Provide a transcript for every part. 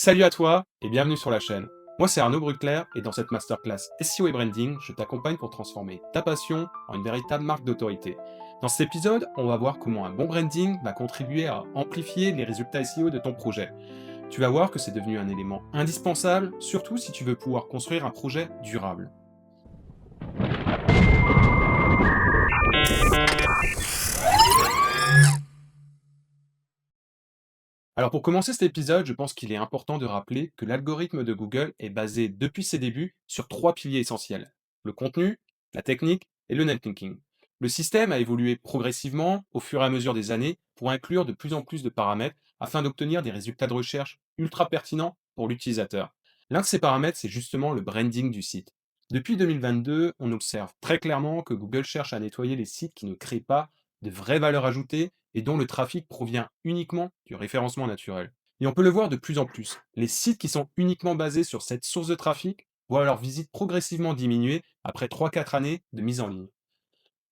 Salut à toi et bienvenue sur la chaîne. Moi c'est Arnaud Bruckler et dans cette masterclass SEO et branding, je t'accompagne pour transformer ta passion en une véritable marque d'autorité. Dans cet épisode, on va voir comment un bon branding va contribuer à amplifier les résultats SEO de ton projet. Tu vas voir que c'est devenu un élément indispensable, surtout si tu veux pouvoir construire un projet durable. Alors pour commencer cet épisode, je pense qu'il est important de rappeler que l'algorithme de Google est basé depuis ses débuts sur trois piliers essentiels: le contenu, la technique et le netlinking. Le système a évolué progressivement au fur et à mesure des années pour inclure de plus en plus de paramètres afin d'obtenir des résultats de recherche ultra pertinents pour l'utilisateur. L'un de ces paramètres, c'est justement le branding du site. Depuis 2022, on observe très clairement que Google cherche à nettoyer les sites qui ne créent pas de vraie valeur ajoutée et dont le trafic provient uniquement du référencement naturel. Et on peut le voir de plus en plus. Les sites qui sont uniquement basés sur cette source de trafic voient leur visite progressivement diminuer après 3-4 années de mise en ligne.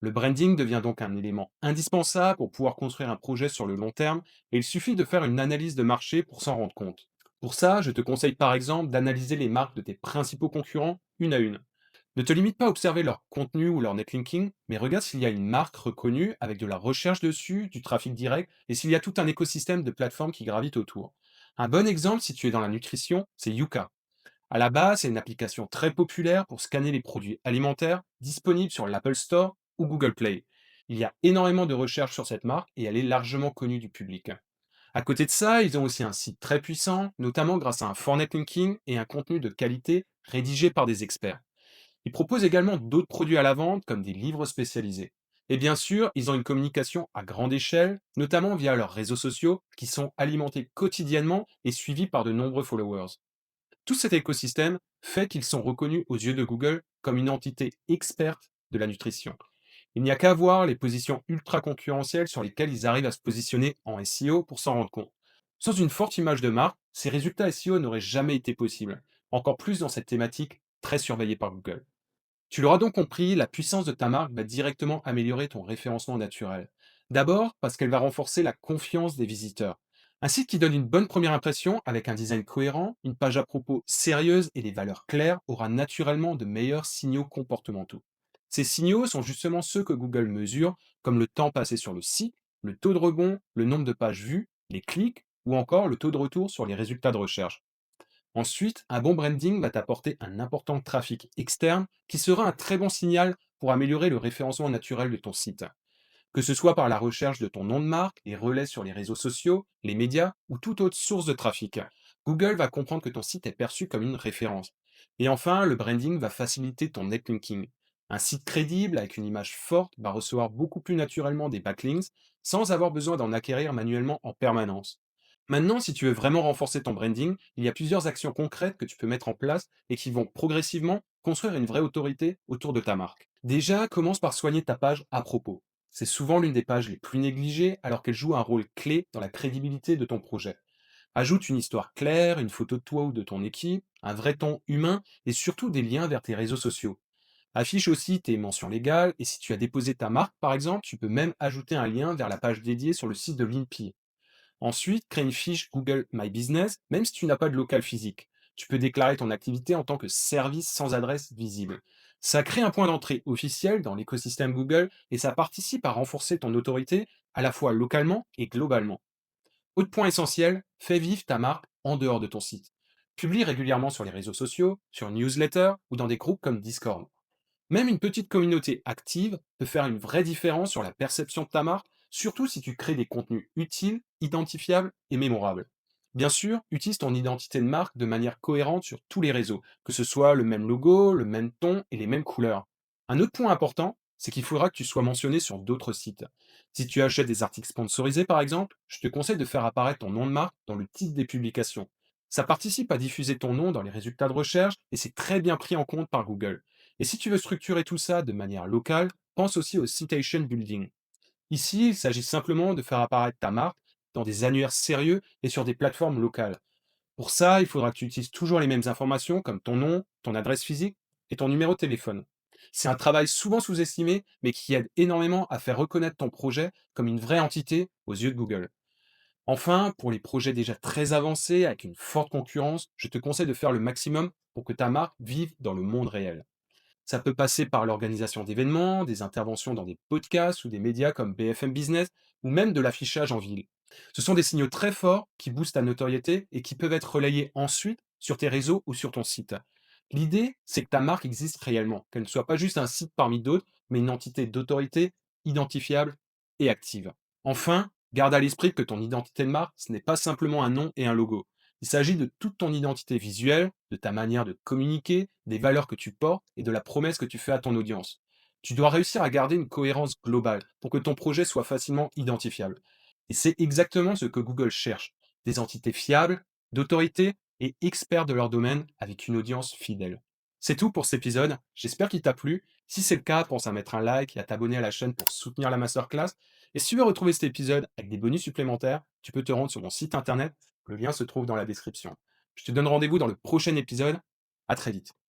Le branding devient donc un élément indispensable pour pouvoir construire un projet sur le long terme et il suffit de faire une analyse de marché pour s'en rendre compte. Pour ça, je te conseille par exemple d'analyser les marques de tes principaux concurrents une à une. Ne te limite pas à observer leur contenu ou leur netlinking, mais regarde s'il y a une marque reconnue avec de la recherche dessus, du trafic direct, et s'il y a tout un écosystème de plateformes qui gravitent autour. Un bon exemple, si tu es dans la nutrition, c'est Yuka. À la base, c'est une application très populaire pour scanner les produits alimentaires, disponible sur l'Apple Store ou Google Play. Il y a énormément de recherches sur cette marque et elle est largement connue du public. À côté de ça, ils ont aussi un site très puissant, notamment grâce à un fort netlinking et un contenu de qualité rédigé par des experts. Ils proposent également d'autres produits à la vente, comme des livres spécialisés. Et bien sûr, ils ont une communication à grande échelle, notamment via leurs réseaux sociaux, qui sont alimentés quotidiennement et suivis par de nombreux followers. Tout cet écosystème fait qu'ils sont reconnus aux yeux de Google comme une entité experte de la nutrition. Il n'y a qu'à voir les positions ultra concurrentielles sur lesquelles ils arrivent à se positionner en SEO pour s'en rendre compte. Sans une forte image de marque, ces résultats SEO n'auraient jamais été possibles, encore plus dans cette thématique très surveillée par Google. Tu l'auras donc compris, la puissance de ta marque va directement améliorer ton référencement naturel. D'abord parce qu'elle va renforcer la confiance des visiteurs. Un site qui donne une bonne première impression avec un design cohérent, une page à propos sérieuse et des valeurs claires aura naturellement de meilleurs signaux comportementaux. Ces signaux sont justement ceux que Google mesure, comme le temps passé sur le site, le taux de rebond, le nombre de pages vues, les clics ou encore le taux de retour sur les résultats de recherche. Ensuite, un bon branding va t'apporter un important trafic externe qui sera un très bon signal pour améliorer le référencement naturel de ton site. Que ce soit par la recherche de ton nom de marque, les relais sur les réseaux sociaux, les médias ou toute autre source de trafic. Google va comprendre que ton site est perçu comme une référence. Et enfin, le branding va faciliter ton netlinking. Un site crédible avec une image forte va recevoir beaucoup plus naturellement des backlinks sans avoir besoin d'en acquérir manuellement en permanence. Maintenant, si tu veux vraiment renforcer ton branding, il y a plusieurs actions concrètes que tu peux mettre en place et qui vont progressivement construire une vraie autorité autour de ta marque. Déjà, commence par soigner ta page à propos. C'est souvent l'une des pages les plus négligées alors qu'elle joue un rôle clé dans la crédibilité de ton projet. Ajoute une histoire claire, une photo de toi ou de ton équipe, un vrai ton humain et surtout des liens vers tes réseaux sociaux. Affiche aussi tes mentions légales et si tu as déposé ta marque par exemple, tu peux même ajouter un lien vers la page dédiée sur le site de l'INPI. Ensuite, crée une fiche Google My Business, même si tu n'as pas de local physique. Tu peux déclarer ton activité en tant que service sans adresse visible. Ça crée un point d'entrée officiel dans l'écosystème Google et ça participe à renforcer ton autorité à la fois localement et globalement. Autre point essentiel, fais vivre ta marque en dehors de ton site. Publie régulièrement sur les réseaux sociaux, sur newsletter ou dans des groupes comme Discord. Même une petite communauté active peut faire une vraie différence sur la perception de ta marque, surtout si tu crées des contenus utiles, identifiables et mémorables. Bien sûr, utilise ton identité de marque de manière cohérente sur tous les réseaux, que ce soit le même logo, le même ton et les mêmes couleurs. Un autre point important, c'est qu'il faudra que tu sois mentionné sur d'autres sites. Si tu achètes des articles sponsorisés par exemple, je te conseille de faire apparaître ton nom de marque dans le titre des publications. Ça participe à diffuser ton nom dans les résultats de recherche et c'est très bien pris en compte par Google. Et si tu veux structurer tout ça de manière locale, pense aussi au citation building. Ici, il s'agit simplement de faire apparaître ta marque dans des annuaires sérieux et sur des plateformes locales. Pour ça, il faudra que tu utilises toujours les mêmes informations comme ton nom, ton adresse physique et ton numéro de téléphone. C'est un travail souvent sous-estimé, mais qui aide énormément à faire reconnaître ton projet comme une vraie entité aux yeux de Google. Enfin, pour les projets déjà très avancés, avec une forte concurrence, je te conseille de faire le maximum pour que ta marque vive dans le monde réel. Ça peut passer par l'organisation d'événements, des interventions dans des podcasts ou des médias comme BFM Business, ou même de l'affichage en ville. Ce sont des signaux très forts qui boostent ta notoriété et qui peuvent être relayés ensuite sur tes réseaux ou sur ton site. L'idée, c'est que ta marque existe réellement, qu'elle ne soit pas juste un site parmi d'autres, mais une entité d'autorité identifiable et active. Enfin, garde à l'esprit que ton identité de marque, ce n'est pas simplement un nom et un logo. Il s'agit de toute ton identité visuelle, de ta manière de communiquer, des valeurs que tu portes et de la promesse que tu fais à ton audience. Tu dois réussir à garder une cohérence globale pour que ton projet soit facilement identifiable. Et c'est exactement ce que Google cherche. Des entités fiables, d'autorité et experts de leur domaine avec une audience fidèle. C'est tout pour cet épisode. J'espère qu'il t'a plu. Si c'est le cas, pense à mettre un like et à t'abonner à la chaîne pour soutenir la masterclass. Et si tu veux retrouver cet épisode avec des bonus supplémentaires, tu peux te rendre sur mon site internet. Le lien se trouve dans la description. Je te donne rendez-vous dans le prochain épisode. À très vite.